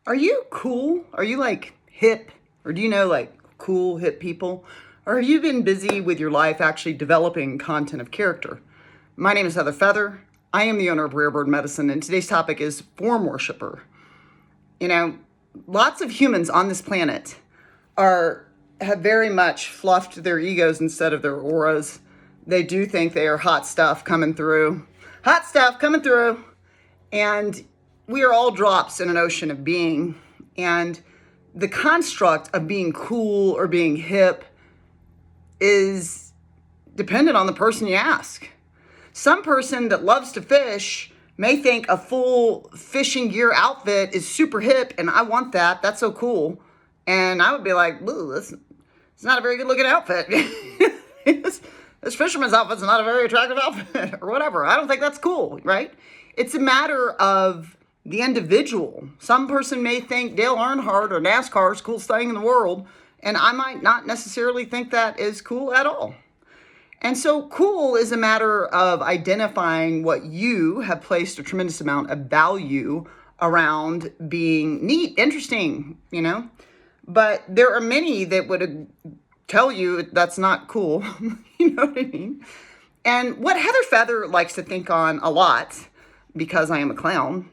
Are you cool? Are you like hip? Or do you know like cool, hip people? Or have you been busy with your life actually developing content of character? My name is Heather Feather. I am the owner of Rare Bird Medicine, and today's topic is form worshiper. You know, lots of humans on this planet have very much fluffed their egos instead of their auras. They do think they are hot stuff coming through. Hot stuff coming through. And we are all drops in an ocean of being. And the construct of being cool or being hip is dependent on the person you ask. Some person that loves to fish may think a full fishing gear outfit is super hip and I want that. That's so cool. And I would be like, ooh, it's not a very good looking outfit. This fisherman's outfit's not a very attractive outfit or whatever. I don't think that's cool, right? It's a matter of the individual. Some person may think Dale Earnhardt or NASCAR is the coolest thing in the world, and I might not necessarily think that is cool at all. And so cool is a matter of identifying what you have placed a tremendous amount of value around being neat, interesting, you know? But there are many that would tell you that's not cool. You know what I mean? And what Heather Feather likes to think on a lot, because I am a clown,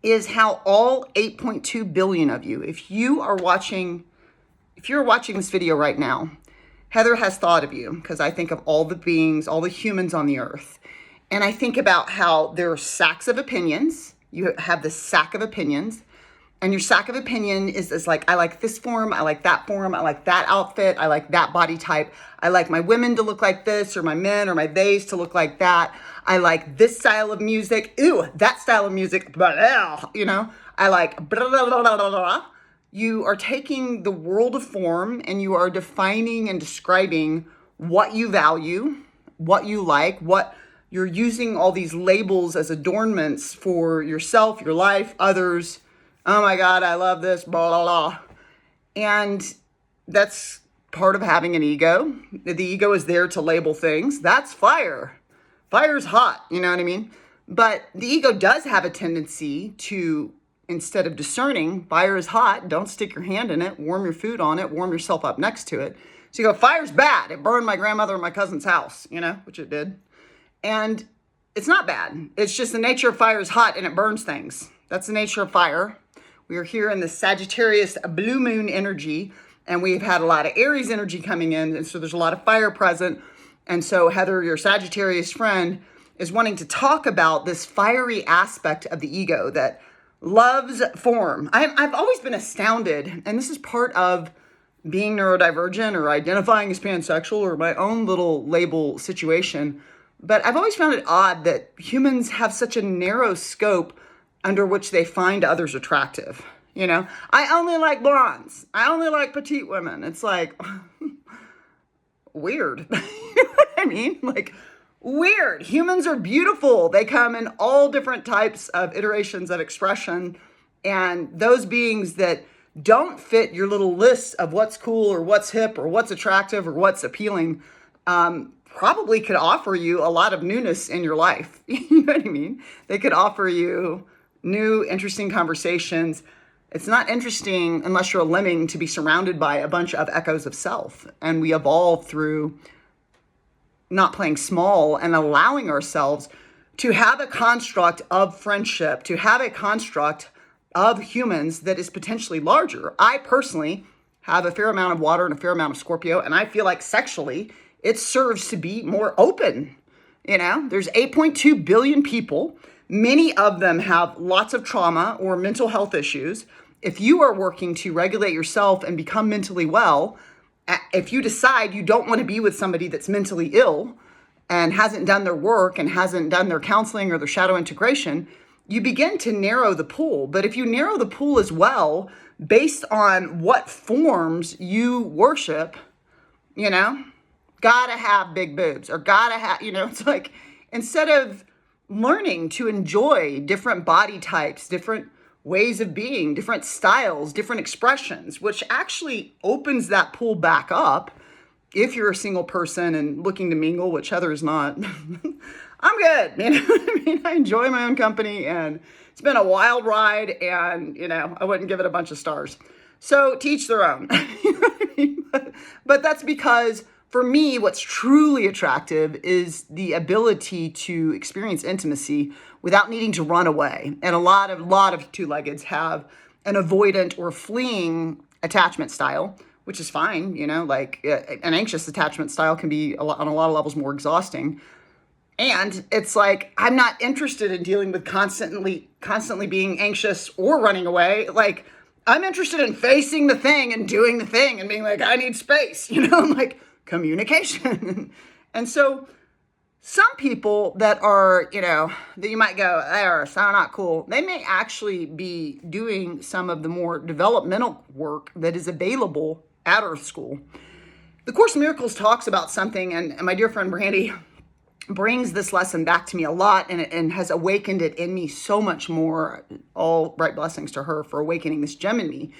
is how all 8.2 billion of you, if you're watching this video right now, Heather has thought of you, because I think of all the beings, all the humans on the earth. And I think about how there are sacks of opinions. You have the sack of opinions. And your sack of opinion is like, I like this form, I like that form, I like that outfit, I like that body type. I like my women to look like this, or my men or my theys to look like that. I like this style of music. Ew, that style of music, you know? I like blah, blah, blah, blah, blah, blah. You are taking the world of form and you are defining and describing what you value, what you like, what you're using all these labels as adornments for yourself, your life, others. Oh my God, I love this, blah, blah, blah. And that's part of having an ego. The ego is there to label things. That's fire. Fire's hot, you know what I mean? But the ego does have a tendency to, instead of discerning, fire is hot, don't stick your hand in it, warm your food on it, warm yourself up next to it. So you go, fire's bad. It burned my grandmother and my cousin's house, you know, which it did. And it's not bad. It's just the nature of fire is hot and it burns things. That's the nature of fire. We are here in the Sagittarius blue moon energy, and we've had a lot of Aries energy coming in, and so there's a lot of fire present. And so Heather, your Sagittarius friend, is wanting to talk about this fiery aspect of the ego that loves form. I've always been astounded, and this is part of being neurodivergent or identifying as pansexual or my own little label situation, but I've always found it odd that humans have such a narrow scope under which they find others attractive. You know, I only like blondes. I only like petite women. It's like, weird. You know what I mean? Like, weird. Humans are beautiful. They come in all different types of iterations of expression. And those beings that don't fit your little list of what's cool or what's hip or what's attractive or what's appealing, probably could offer you a lot of newness in your life. You know what I mean? They could offer you new, interesting conversations. It's not interesting unless you're a lemming to be surrounded by a bunch of echoes of self. And we evolve through not playing small and allowing ourselves to have a construct of friendship, to have a construct of humans that is potentially larger. I personally have a fair amount of water and a fair amount of Scorpio, and I feel like sexually it serves to be more open. You know, there's 8.2 billion people. Many of them have lots of trauma or mental health issues. If you are working to regulate yourself and become mentally well, if you decide you don't want to be with somebody that's mentally ill and hasn't done their work and hasn't done their counseling or their shadow integration, you begin to narrow the pool. But if you narrow the pool as well, based on what forms you worship, you know, gotta have big boobs or gotta have, you know, it's like, instead of learning to enjoy different body types, different ways of being, different styles, different expressions, which actually opens that pool back up if you're a single person and looking to mingle, which Heather is not. I'm good. You know what I mean? I enjoy my own company and It's been a wild ride, and, I wouldn't give it a bunch of stars. So to each their own. You know what I mean? But that's because for me, what's truly attractive is the ability to experience intimacy without needing to run away. And a lot of two-leggeds have an avoidant or fleeing attachment style, which is fine. Like an anxious attachment style can be on a lot of levels more exhausting. And it's like, I'm not interested in dealing with constantly being anxious or running away. Like, I'm interested in facing the thing and doing the thing and being like, I need space, like communication. And so some people that are, that you might go, they're so not cool. They may actually be doing some of the more developmental work that is available at Earth School. The Course in Miracles talks about something, and my dear friend Brandy brings this lesson back to me a lot, and has awakened it in me so much more. All bright blessings to her for awakening this gem in me.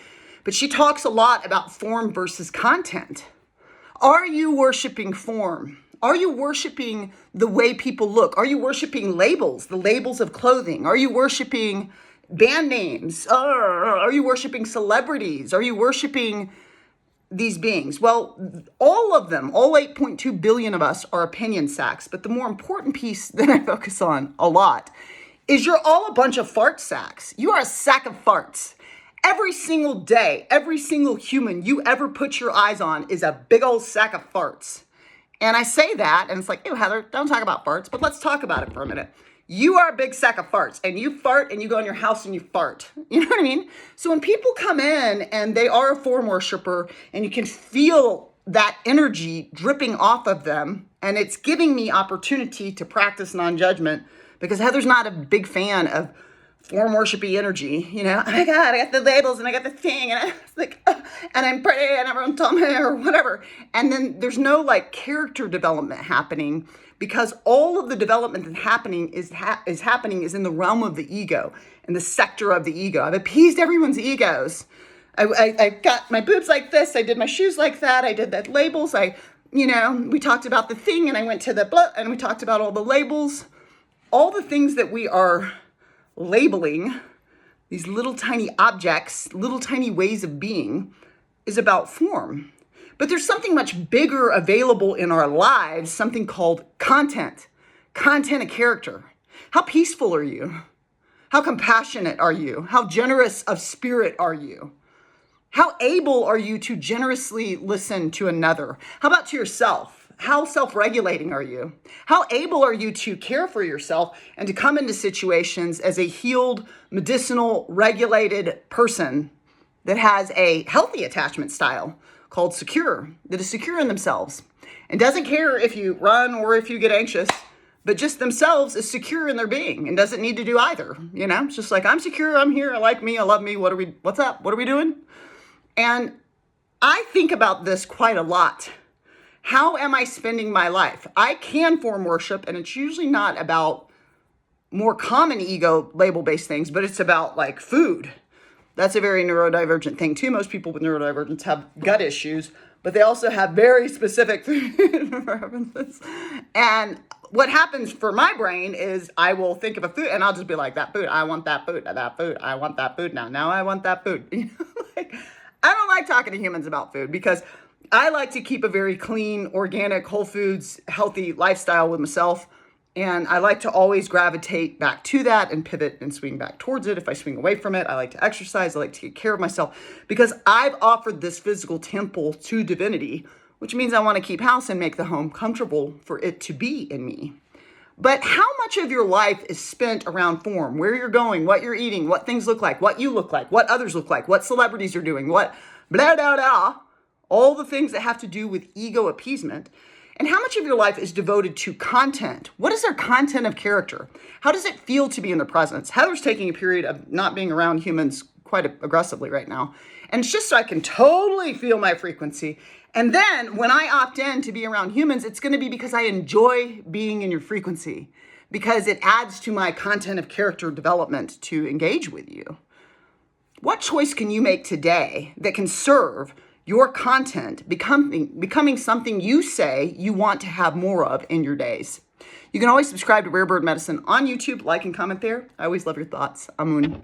But she talks a lot about form versus content. Are you worshiping form? Are you worshiping the way people look? Are you worshiping labels, the labels of clothing? Are you worshiping band names? Are you worshiping celebrities? Are you worshiping these beings? Well, all of them, all 8.2 billion of us are opinion sacks. But the more important piece that I focus on a lot is you're all a bunch of fart sacks. You are a sack of farts. Every single day, every single human you ever put your eyes on is a big old sack of farts. And I say that, and it's like, ew, Heather, don't talk about farts, but let's talk about it for a minute. You are a big sack of farts, and you fart, and you go in your house and you fart. You know what I mean? So when people come in and they are a form worshiper, and you can feel that energy dripping off of them, and it's giving me opportunity to practice non-judgment, because Heather's not a big fan of form worshipy energy, oh my God, I got the labels and I got the thing, and it's like, and I'm pretty and everyone told me or whatever. And then there's no like character development happening, because all of the development that's happening is in the realm of the ego and the sector of the ego. I've appeased everyone's egos. I got my boobs like this. I did my shoes like that. I did that labels. We talked about the thing, and I went to the blah, and we talked about all the labels, all the things that we are labeling, these little tiny objects, little tiny ways of being, is about form. But there's something much bigger available in our lives, something called content of character. How peaceful are you? How compassionate are you? How generous of spirit are you? How able are you to generously listen to another? How about to yourself? How self-regulating are you? How able are you to care for yourself and to come into situations as a healed, medicinal, regulated person that has a healthy attachment style called secure, that is secure in themselves and doesn't care if you run or if you get anxious, but just themselves is secure in their being and doesn't need to do either. It's just like, I'm secure, I'm here, I like me, I love me, what's up, what are we doing? And I think about this quite a lot. How am I spending my life? I can form worship, and it's usually not about more common ego label-based things, but it's about like food. That's a very neurodivergent thing too. Most people with neurodivergence have gut issues, but they also have very specific food preferences. And what happens for my brain is I will think of a food and I'll just be like, that food, I want that food, I want that food now. Now I want that food. I don't like talking to humans about food, because I like to keep a very clean, organic, whole foods, healthy lifestyle with myself. And I like to always gravitate back to that and pivot and swing back towards it. If I swing away from it, I like to exercise. I like to take care of myself, because I've offered this physical temple to divinity, which means I want to keep house and make the home comfortable for it to be in me. But how much of your life is spent around form, where you're going, what you're eating, what things look like, what you look like, what others look like, what celebrities are doing, what blah, blah, blah. All the things that have to do with ego appeasement. And how much of your life is devoted to content? What is their content of character? How does it feel to be in the presence? Heather's taking a period of not being around humans quite aggressively right now. And it's just so I can totally feel my frequency. And then when I opt in to be around humans, it's going to be because I enjoy being in your frequency, because it adds to my content of character development to engage with you. What choice can you make today that can serve your content becoming something you say you want to have more of in your days? You can always subscribe to Rare Bird Medicine on YouTube, like and comment there. I always love your thoughts. Amun.